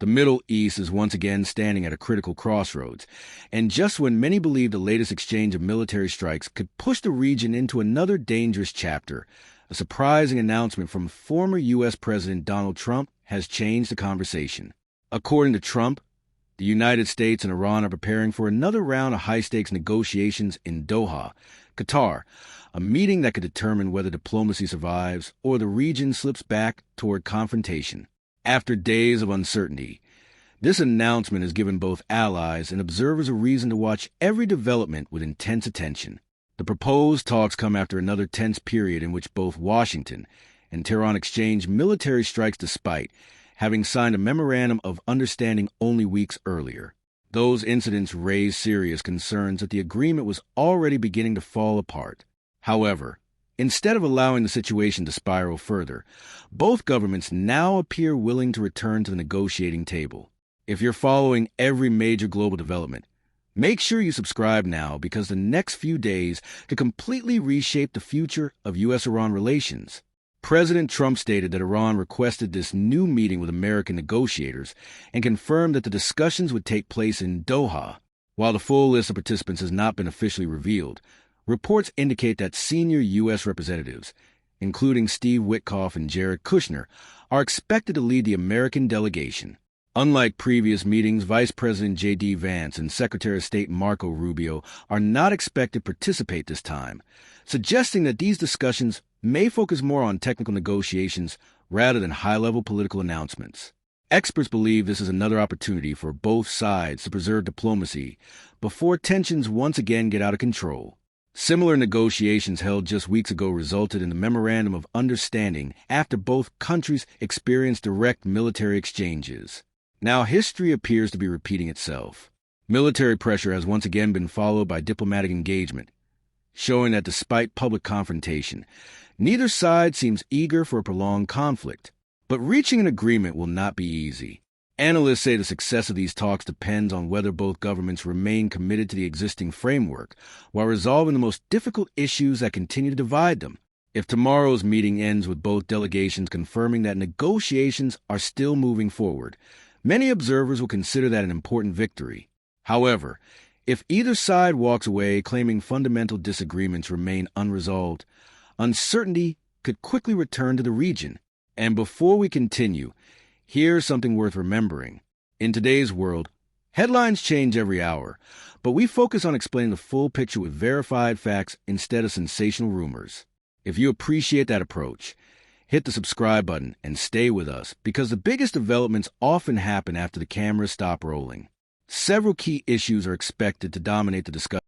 The Middle East is once again standing at a critical crossroads, and just when many believe the latest exchange of military strikes could push the region into another dangerous chapter, a surprising announcement from former U.S. President Donald Trump has changed the conversation. According to Trump, the United States and Iran are preparing for another round of high-stakes negotiations in Doha, Qatar, a meeting that could determine whether diplomacy survives or the region slips back toward confrontation. After days of uncertainty, this announcement has given both allies and observers a reason to watch every development with intense attention. The proposed talks come after another tense period in which both Washington and Tehran exchanged military strikes despite having signed a memorandum of understanding only weeks earlier. Those incidents raised serious concerns that the agreement was already beginning to fall apart. However, instead of allowing the situation to spiral further, both governments now appear willing to return to the negotiating table. If you're following every major global development, make sure you subscribe now because the next few days could completely reshape the future of U.S.-Iran relations. President Trump stated that Iran requested this new meeting with American negotiators and confirmed that the discussions would take place in Doha. While the full list of participants has not been officially revealed, reports indicate that senior U.S. representatives, including Steve Witkoff and Jared Kushner, are expected to lead the American delegation. Unlike previous meetings, Vice President J.D. Vance and Secretary of State Marco Rubio are not expected to participate this time, suggesting that these discussions may focus more on technical negotiations rather than high-level political announcements. Experts believe this is another opportunity for both sides to preserve diplomacy before tensions once again get out of control. Similar negotiations held just weeks ago resulted in the Memorandum of Understanding after both countries experienced direct military exchanges. Now history appears to be repeating itself. Military pressure has once again been followed by diplomatic engagement, showing that despite public confrontation, neither side seems eager for a prolonged conflict. But reaching an agreement will not be easy. Analysts say the success of these talks depends on whether both governments remain committed to the existing framework while resolving the most difficult issues that continue to divide them. If tomorrow's meeting ends with both delegations confirming that negotiations are still moving forward, many observers will consider that an important victory. However, if either side walks away claiming fundamental disagreements remain unresolved, uncertainty could quickly return to the region. And before we continue, here's something worth remembering. In today's world, headlines change every hour, but we focus on explaining the full picture with verified facts instead of sensational rumors. If you appreciate that approach, hit the subscribe button and stay with us because the biggest developments often happen after the cameras stop rolling. Several key issues are expected to dominate the discussion.